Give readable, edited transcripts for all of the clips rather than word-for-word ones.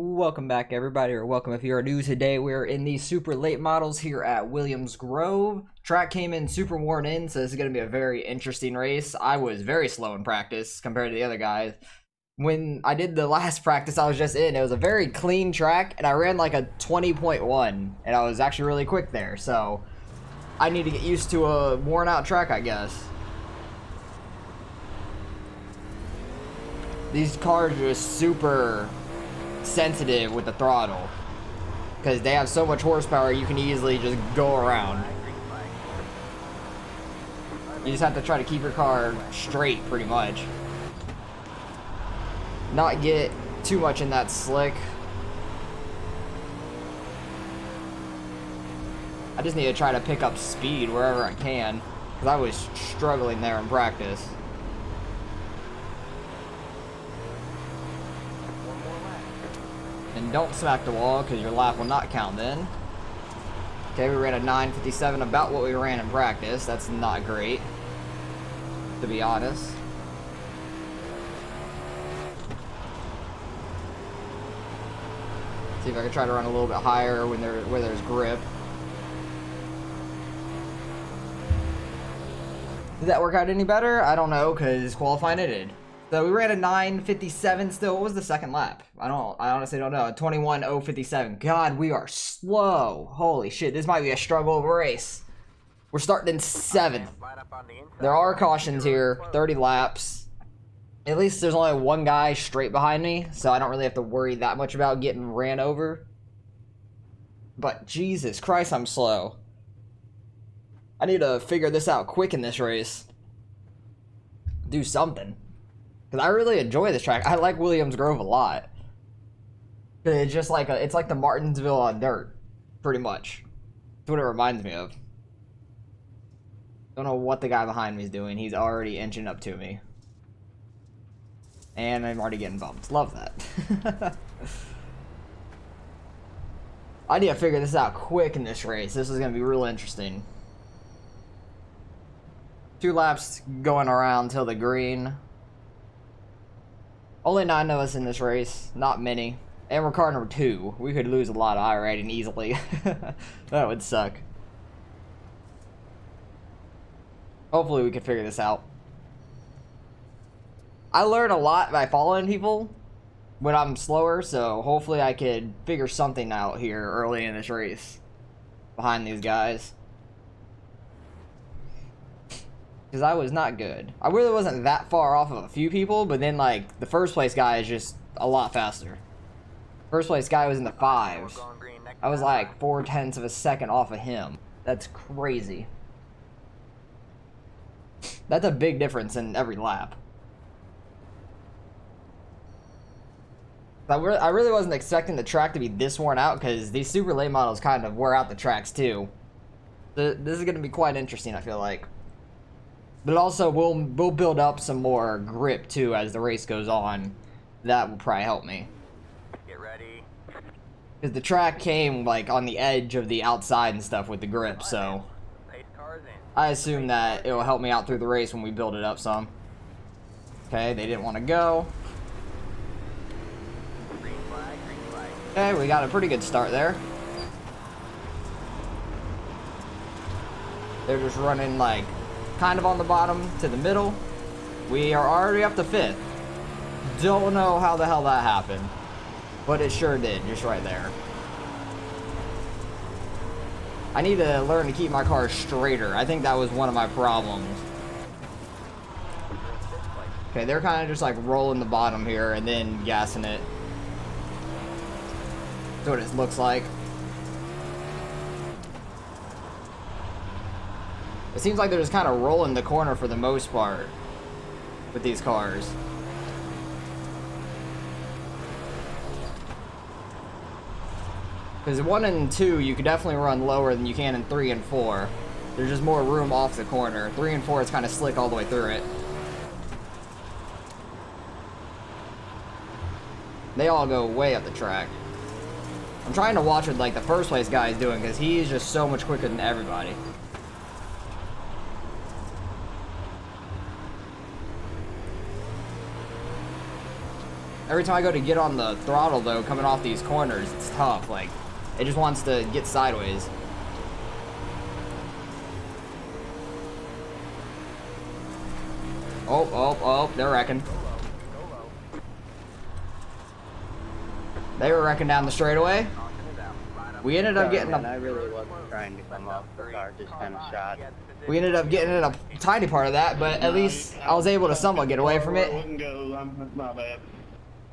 Welcome back, everybody, or welcome if you're new today. We're in the super late models here at Williams Grove. Track came in super worn in, so this is going to be a very interesting race. I was very slow in practice compared to the other guys. When I did the last practice I was just in, it was a very clean track, and I ran like a 20.1, and I was actually really quick there, so I need to get used to a worn out track, I guess. These cars are just super sensitive with the throttle because they have so much horsepower. You can easily just go around. You just have to try to keep your car straight, pretty much, not get too much in that slick. I just need to try to pick up speed wherever I can because I was struggling there in practice. And don't smack the wall because your lap will not count then. Okay, we ran a 9:57, about what we ran in practice. That's not great, to be honest. See if I can try to run a little bit higher when where there's grip. Did that work out any better? I don't know, because qualifying it did. So we ran a 9:57 still. What was the second lap? I honestly don't know. 21:057. God, we are slow. Holy shit, this might be a struggle of a race. We're starting in 7th. There are cautions here, 30 laps. At least there's only one guy straight behind me, so I don't really have to worry that much about getting ran over. But Jesus Christ, I'm slow. I need to figure this out quick in this race. Do something. Because I really enjoy this track. I like Williams Grove a lot. It's just like it's like the Martinsville on dirt, pretty much. That's what it reminds me of. Don't know what the guy behind me is doing. He's already inching up to me. And I'm already getting bumped. Love that. I need to figure this out quick in this race. This is going to be real interesting. 2 laps going around till the green. Only 9 of us in this race, not many. And we're car number 2. We could lose a lot of iRacing easily. That would suck. Hopefully we can figure this out. I learn a lot by following people when I'm slower, so hopefully I could figure something out here early in this race behind these guys. Because I was not good. I really wasn't that far off of a few people, but then, like, the first place guy is just a lot faster. First place guy was in the 5s. I was like 0.4 of a second off of him. That's crazy. That's a big difference in every lap. I really wasn't expecting the track to be this worn out, because these super late models kind of wear out the tracks too. This is going to be quite interesting, I feel like. But also, we'll build up some more grip, too, as the race goes on. That will probably help me. Get ready. Because the track came, like, on the edge of the outside and stuff with the grip, so I assume that it will help me out through the race when we build it up some. Okay, they didn't want to go. Green flag, green flag. Okay, we got a pretty good start there. They're just running, like, kind of on the bottom to the middle. We are already up to 5th. Don't know how the hell that happened, but it sure did, just right there. I need to learn to keep my car straighter. I think that was one of my problems. Okay, they're kind of just like rolling the bottom here and then gassing it. That's what it looks like. It seems like they're just kind of rolling the corner for the most part with these cars. Because 1 and 2, you could definitely run lower than you can in 3 and 4. There's just more room off the corner. 3 and 4 is kind of slick all the way through it. They all go way up the track. I'm trying to watch what like the first place guy is doing because he's just so much quicker than everybody. Every time I go to get on the throttle, though, coming off these corners, it's tough. Like, it just wants to get sideways. Oh, they're wrecking. They were wrecking down the straightaway. We ended up getting I really wasn't trying to come off the car, just kind of shot. We ended up getting in a tiny part of that, but at least I was able to somewhat get away from it. My bad.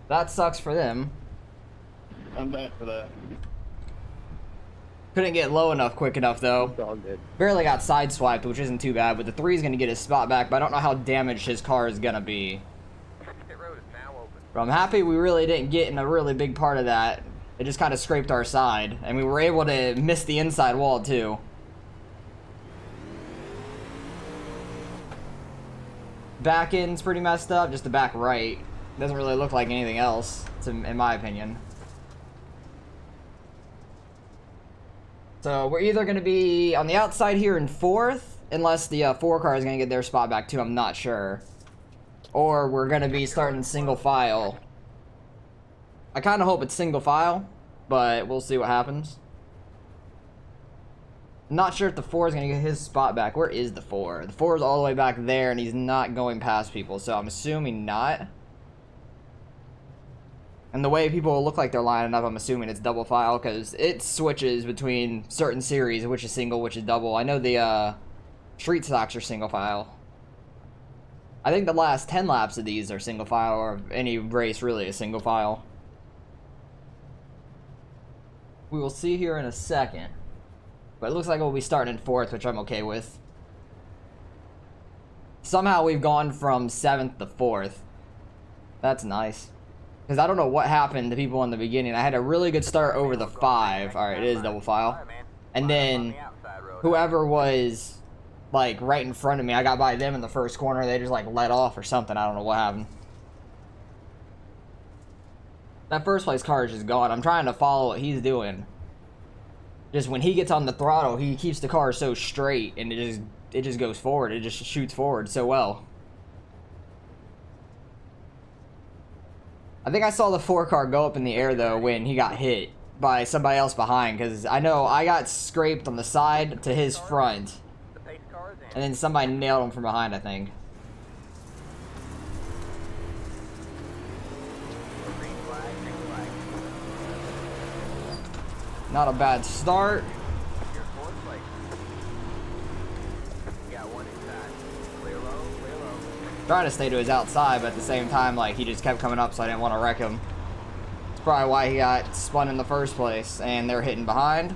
That sucks for them. I'm bad for that. Couldn't get low enough quick enough, though. It's all good. Barely got sideswiped, which isn't too bad, but the 3 is going to get his spot back, but I don't know how damaged his car is going to be. But I'm happy we really didn't get in a really big part of that. It just kind of scraped our side, and we were able to miss the inside wall, too. Back end's pretty messed up, just the back right. Doesn't really look like anything else, in my opinion. So we're either going to be on the outside here in 4th, unless the 4 car is going to get their spot back too, I'm not sure. Or we're going to be starting single file. I kind of hope it's single file, but we'll see what happens. Not sure if the 4 is going to get his spot back. Where is the 4? The 4 is all the way back there, and he's not going past people, so I'm assuming not. And the way people look like they're lining up, I'm assuming it's double file, because it switches between certain series, which is single, which is double. I know the street stocks are single file. I think the last 10 laps of these are single file, or any race really is single file. We will see here in a second. But it looks like we'll be starting in 4th, which I'm okay with. Somehow we've gone from 7th to 4th. That's nice. Because I don't know what happened to people in the beginning. I had a really good start over the 5. Alright, it is double file. And then whoever was like right in front of me, I got by them in the first corner. They just like let off or something. I don't know what happened. That first place car is just gone. I'm trying to follow what he's doing. Just when he gets on the throttle, he keeps the car so straight, and it just goes forward. It just shoots forward so well. I think I saw the 4 car go up in the air, though, when he got hit by somebody else behind, because I know I got scraped on the side to his front, and then somebody nailed him from behind, I think. Not a bad start. Trying to stay to his outside, but at the same time, like, he just kept coming up, so I didn't want to wreck him. It's probably why he got spun in the first place, and they're hitting behind.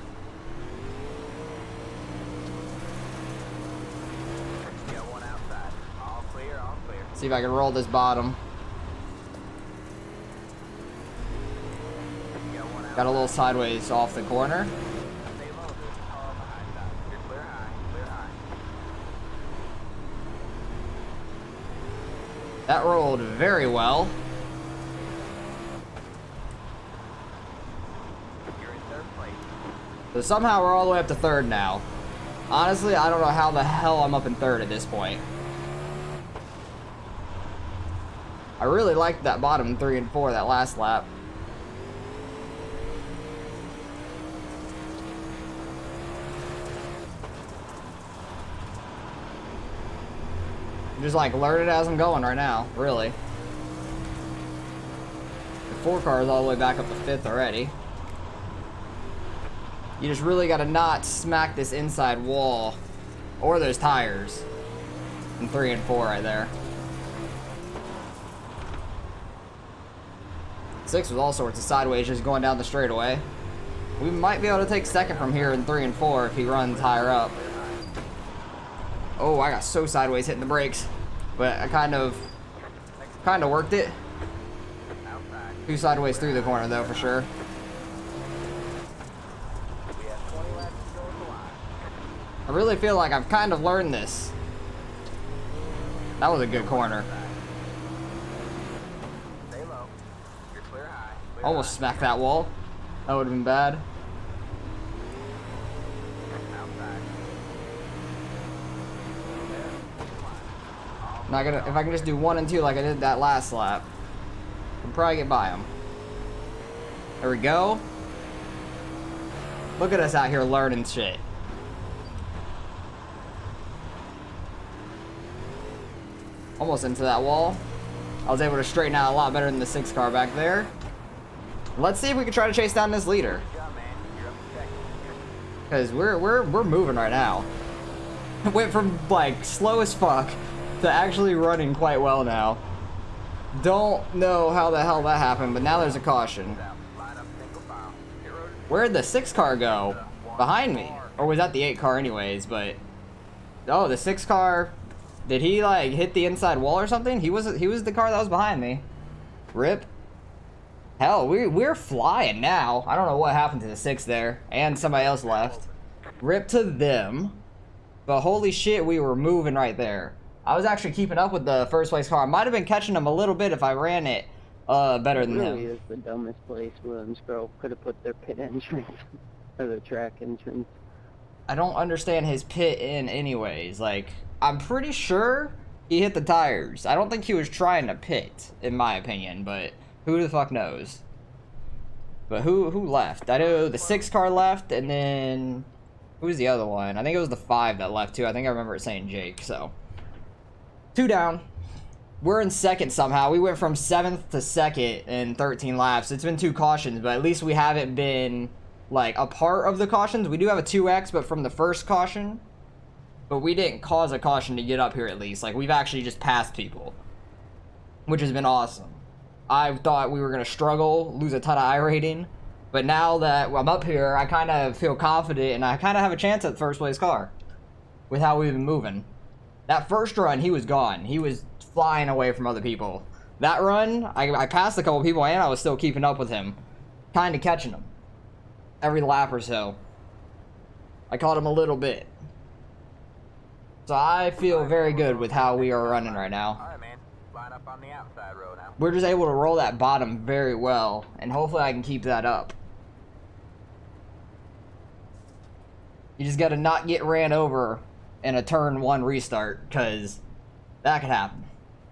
See if I can roll this bottom. Got a little sideways off the corner. That rolled very well. So somehow we're all the way up to 3rd now. Honestly, I don't know how the hell I'm up in 3rd at this point. I really liked that bottom 3 and 4 that last lap. I'm just like learning as I'm going right now, really. The 4 car is all the way back up to 5th already. You just really gotta not smack this inside wall or those tires in 3 and 4 right there. 6 was all sorts of sideways just going down the straightaway. We might be able to take 2nd from here in 3 and 4 if he runs higher up. Oh, I got so sideways hitting the brakes, but I kind of worked it. 2 sideways through the corner though, for sure. I really feel like I've kind of learned this. That was a good corner. Almost smacked that wall. That would have been bad. Not gonna, if I can just do 1 and 2 like I did that last lap. Can probably get by him. There we go. Look at us out here learning shit. Almost into that wall. I was able to straighten out a lot better than the 6 car back there. Let's see if we can try to chase down this leader. Because we're moving right now. Went from like slow as fuck to actually running quite well now. Don't know how the hell that happened, but now there's a caution. Where'd the 6 car go? Behind me. Or was that the 8 car anyways, but... Oh, the 6 car... Did he like hit the inside wall or something? He was the car that was behind me. Rip. Hell, we're flying now. I don't know what happened to the 6 there. And somebody else left. Rip to them. But holy shit, we were moving right there. I was actually keeping up with the first place car. I might have been catching him a little bit if I ran it better than him. It really is the dumbest place. Williamsboro could have put their pit entrance or their track entrance. I don't understand his pit in anyways. Like, I'm pretty sure he hit the tires. I don't think he was trying to pit, in my opinion, but who the fuck knows? But who left? I know the 6 car left, and then who's the other one? I think it was the 5 that left too. I think I remember it saying Jake, so 2 down. We're in 2nd somehow. We went from 7th to 2nd in 13 laps. It's been 2 cautions, but at least we haven't been like a part of the cautions. We do have a 2X, but from the first caution. But we didn't cause a caution to get up here at least. Like, we've actually just passed people, which has been awesome. I thought we were going to struggle, lose a ton of iRating. But now that I'm up here, I kind of feel confident, and I kind of have a chance at the first place car with how we've been moving. That first run, he was gone. He was flying away from other people. That run, I passed a couple people, and I was still keeping up with him. Kind of catching him. Every lap or so. I caught him a little bit. So I feel very good with how we are running right now. Alright, man. Line up on the outside row now. We're just able to roll that bottom very well, and hopefully I can keep that up. You just gotta not get ran over in a turn 1 restart, because that could happen.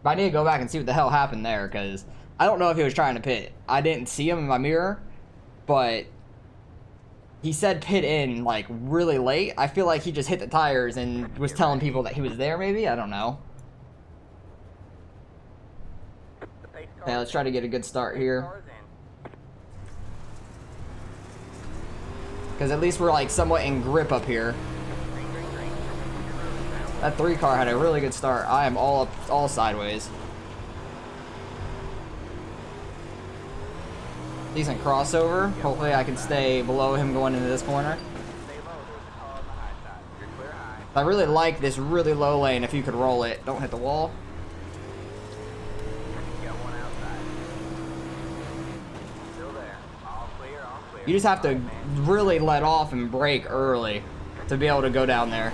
But I need to go back and see what the hell happened there, because I don't know if he was trying to pit. I didn't see him in my mirror, but he said pit in, like, really late. I feel like he just hit the tires and was telling people that he was there, maybe? I don't know. Okay, let's try to get a good start here. Because at least we're, like, somewhat in grip up here. That 3 car had a really good start. I am all up, all sideways. Decent crossover. Hopefully I can stay below him going into this corner. I really like this really low lane if you could roll it. Don't hit the wall. You just have to really let off and brake early to be able to go down there.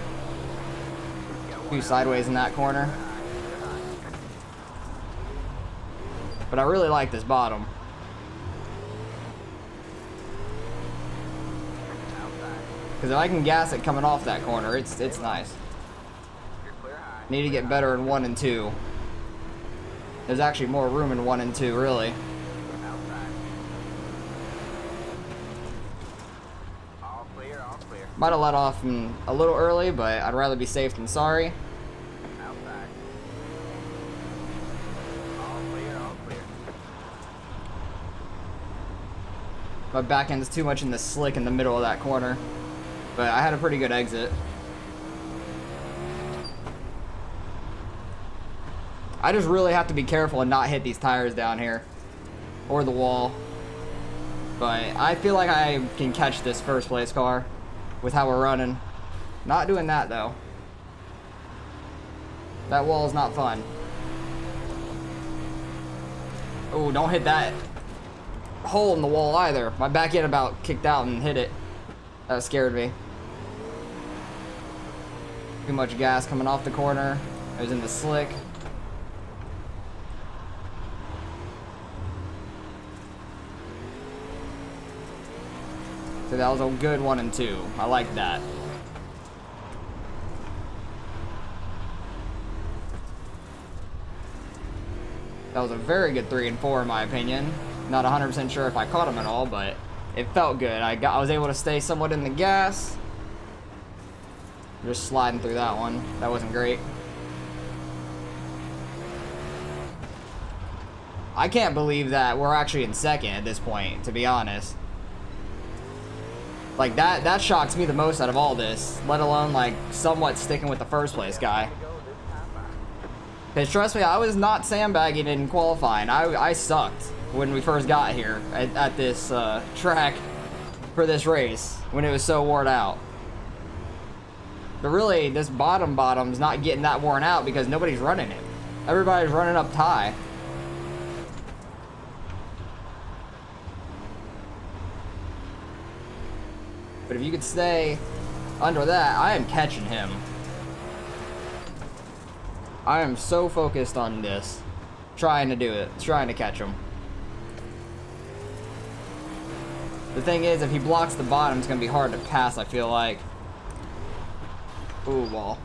Few sideways in that corner. But I really like this bottom. Because if I can gas it coming off that corner, it's nice. Need to get better in 1 and 2. There's actually more room in 1 and 2, really. Might have let off a little early, but I'd rather be safe than sorry. My back end is too much in the slick in the middle of that corner. But I had a pretty good exit. I just really have to be careful and not hit these tires down here. Or the wall. But I feel like I can catch this first place car with how we're running. Not doing that though. That wall is not fun. Oh, don't hit that hole in the wall either. My back end about kicked out and hit it. That scared me. Too much gas coming off the corner. It was in the slick. So that was a good 1 and 2. I like that. That was a very good 3 and 4 in my opinion. Not 100% sure if I caught him at all, but it felt good. I was able to stay somewhat in the gas. Just sliding through that one. That wasn't great. I can't believe that we're actually in second at this point, to be honest. Like, that shocks me the most out of all this, let alone, like, somewhat sticking with the first place guy. Because, trust me, I was not sandbagging in qualifying. I sucked when we first got here at this track for this race, when it was so worn out. But really, this bottom's not getting that worn out because nobody's running it. Everybody's running up high. But if you could stay under that, I am catching him. I am so focused on this. Trying to do it. Trying to catch him. The thing is, if he blocks the bottom, it's going to be hard to pass, I feel like. Ooh, ball.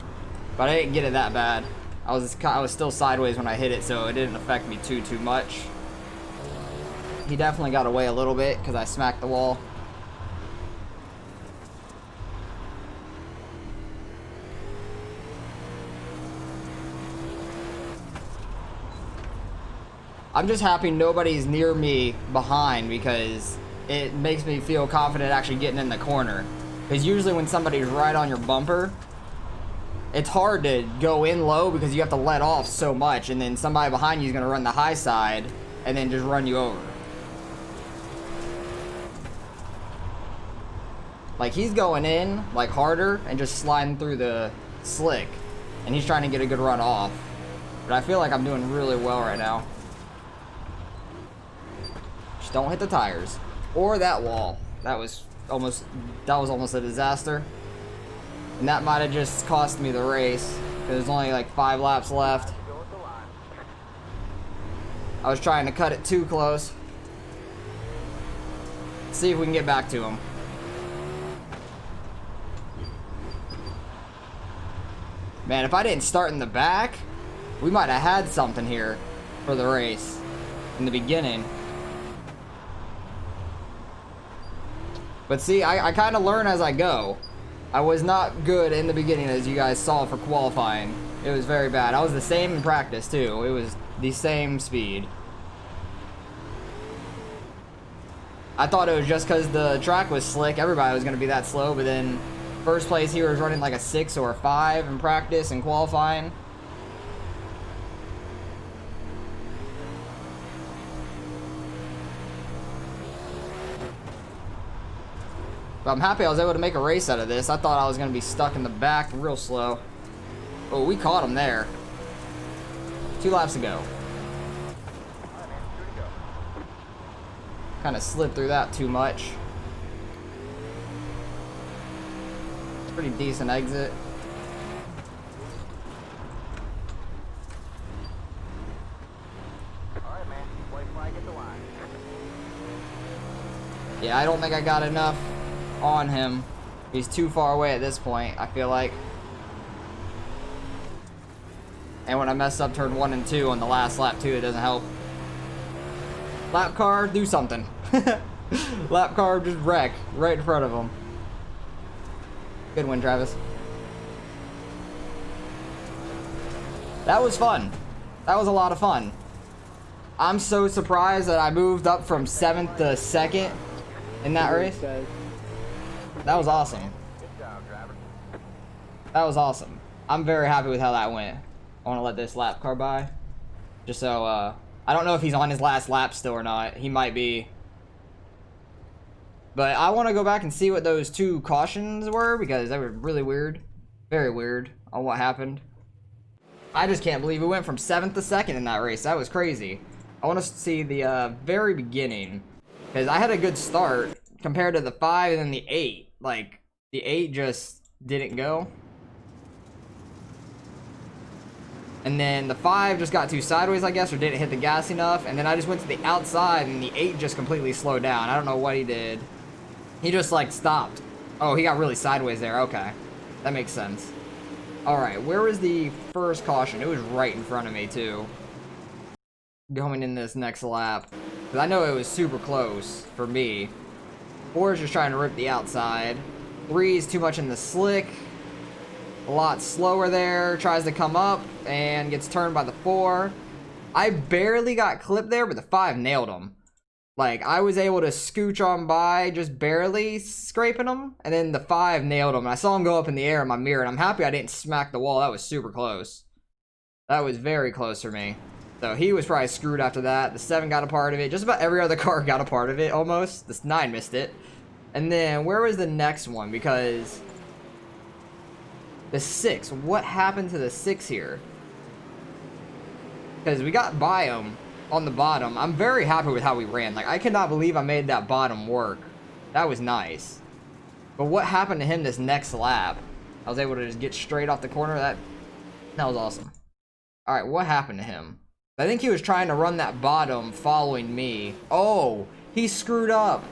But I didn't get it that bad. I was still sideways when I hit it, so it didn't affect me too much. He definitely got away a little bit because I smacked the wall. I'm just happy nobody's near me behind because it makes me feel confident actually getting in the corner. Because usually when somebody's right on your bumper, it's hard to go in low because you have to let off so much, and then somebody behind you is going to run the high side and then just run you over. Like, he's going in like harder and just sliding through the slick, and he's trying to get a good run off. But I feel like I'm doing really well right now. Just don't hit the tires or that wall. That was almost a disaster. And that might have just cost me the race. There's only like 5 laps left. I was trying to cut it too close. See if we can get back to him. Man, if I didn't start in the back, we might have had something here for the race in the beginning. But see, I kind of learn as I go. I was not good in the beginning, as you guys saw for qualifying. It was very bad. I was the same in practice, too. It was the same speed. I thought it was just because the track was slick, everybody was going to be that slow, but then first place here was running like a 6 or a 5 in practice and qualifying. But I'm happy I was able to make a race out of this. I thought I was going to be stuck in the back real slow. Oh, we caught him there. 2 laps ago. Kind of slid through that too much. Pretty decent exit. Alright, man. White flag at the line. Yeah, I don't think I got enough on him. He's too far away at this point, I feel like. And when I messed up turn 1 and 2 on the last lap too, it doesn't help. Lap car, do something. Lap car, just wreck right in front of him. Good win, Travis. That was fun. That was a lot of fun. I'm so surprised that I moved up from 7th to 2nd in that race. That was awesome. Good job, driver. That was awesome. I'm very happy with how that went. I want to let this lap car by. Just so, I don't know if he's on his last lap still or not. He might be. But I want to go back and see what those 2 cautions were because they were really weird. Very weird on what happened. I just can't believe we went from 7th to 2nd in that race. That was crazy. I want to see the very beginning. Because I had a good start compared to the 5 and then the 8. Like, the 8 just didn't go. And then the 5 just got too sideways, I guess, or didn't hit the gas enough. And then I just went to the outside, and the 8 just completely slowed down. I don't know what he did. He just, like, stopped. Oh, he got really sideways there. Okay. That makes sense. Alright, where was the first caution? It was right in front of me, too. going in this next lap. Because I know it was super close for me. 4 is just trying to rip the outside. 3 is too much in the slick. A lot slower there. Tries to come up and gets turned by the 4. I barely got clipped there, but the 5 nailed him. Like, I was able to scooch on by, just barely scraping him, and then the 5 nailed him. And I saw him go up in the air in my mirror, and I'm happy I didn't smack the wall. That was super close. That was very close for me. So he was probably screwed after that. The 7 got a part of it. Just about every other car got a part of it, almost. This 9 missed it. And then, where was the next one? Because the 6, what happened to the 6 here? Because we got by him on the bottom. I'm very happy with how we ran. Like, I cannot believe I made that bottom work. That was nice. But what happened to him this next lap? I was able to just get straight off the corner. That was awesome. Alright, what happened to him? I think he was trying to run that bottom following me. Oh, he screwed up.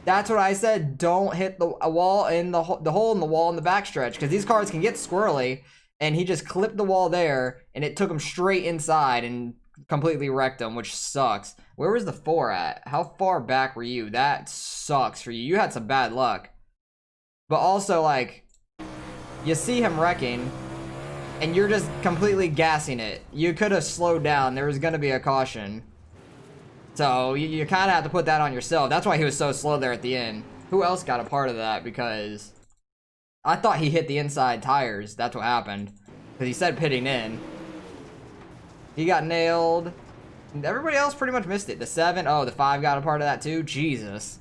That's what I said. Don't hit the wall in the hole in the wall in the backstretch, because these cars can get squirrely. And he just clipped the wall there, and it took him straight inside and completely wrecked him, which sucks. Where was the 4 at? How far back were you? That sucks for you. You had some bad luck. But also, like, you see him wrecking, and you're just completely gassing it. You could have slowed down. There was going to be a caution. So, you kind of have to put that on yourself. That's why he was so slow there at the end. Who else got a part of that? Because I thought he hit the inside tires. That's what happened. Because he said pitting in. He got nailed. Everybody else pretty much missed it. The 7, oh, the 5 got a part of that too. Jesus.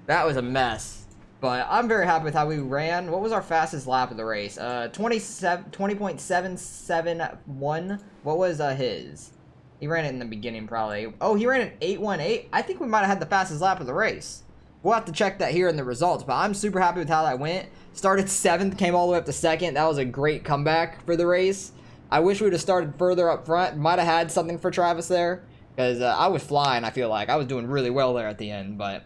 That was a mess. But I'm very happy with how we ran. What was our fastest lap of the race? 20.771. What was his? He ran it in the beginning probably. Oh, he ran an 8.18. I think we might have had the fastest lap of the race. We'll have to check that here in the results, but I'm super happy with how that went. Started 7th, came all the way up to 2nd. That was a great comeback for the race. I wish we would have started further up front. Might have had something for Travis there, because I was flying, I feel like. I was doing really well there at the end, but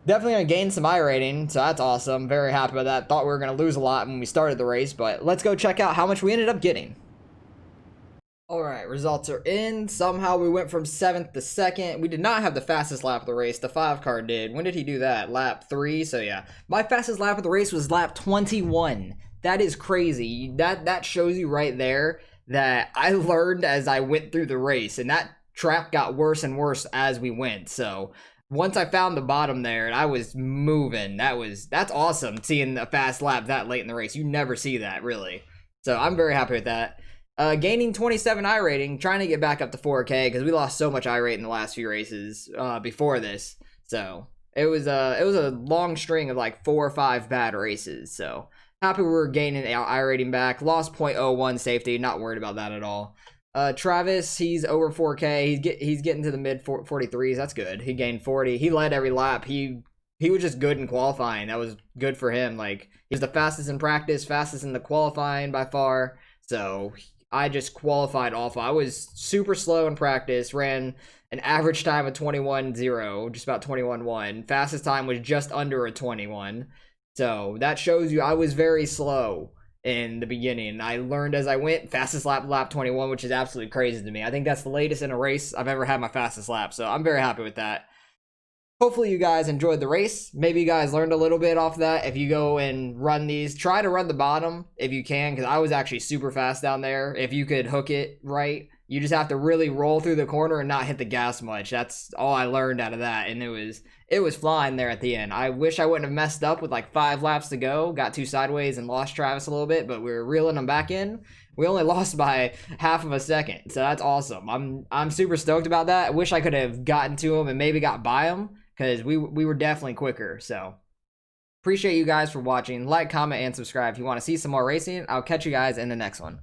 definitely going to gain some iRating, so that's awesome. Very happy with that. Thought we were going to lose a lot when we started the race, but let's go check out how much we ended up getting. Alright, results are in. Somehow we went from 7th to 2nd. We did not have the fastest lap of the race. The 5 car did. When did he do that? Lap 3, so yeah. My fastest lap of the race was lap 21. That is crazy. That shows you right there that I learned as I went through the race, and that track got worse and worse as we went. So once I found the bottom there and I was moving, that's awesome seeing a fast lap that late in the race. You never see that, really. So I'm very happy with that. Gaining 27 iRating, trying to get back up to 4K because we lost so much iRate in the last few races before this. So it was a long string of like 4 or 5 bad races. So happy we were gaining iRating back. Lost 0.01 safety, not worried about that at all. Travis, he's over 4K. He's getting to the mid 43s. That's good. He gained 40. He led every lap. He was just good in qualifying. That was good for him. Like, he was the fastest in practice, fastest in the qualifying by far. So I just qualified awful. I was super slow in practice, ran an average time of 21.0, just about 21.1. Fastest time was just under a 21. So that shows you I was very slow in the beginning. I learned as I went. Fastest lap 21, which is absolutely crazy to me. I think that's the latest in a race I've ever had my fastest lap, so I'm very happy with that. Hopefully you guys enjoyed the race. Maybe you guys learned a little bit off that. If you go and run these, try to run the bottom if you can, because I was actually super fast down there. If you could hook it right, you just have to really roll through the corner and not hit the gas much. That's all I learned out of that, and it was flying there at the end. I wish I wouldn't have messed up with like 5 laps to go, got 2 sideways and lost Travis a little bit, but we were reeling them back in. We only lost by half of a second, so that's awesome. I'm super stoked about that. I wish I could have gotten to him and maybe got by him, because we were definitely quicker. So appreciate you guys for watching. Like, comment, and subscribe if you want to see some more racing. I'll catch you guys in the next one.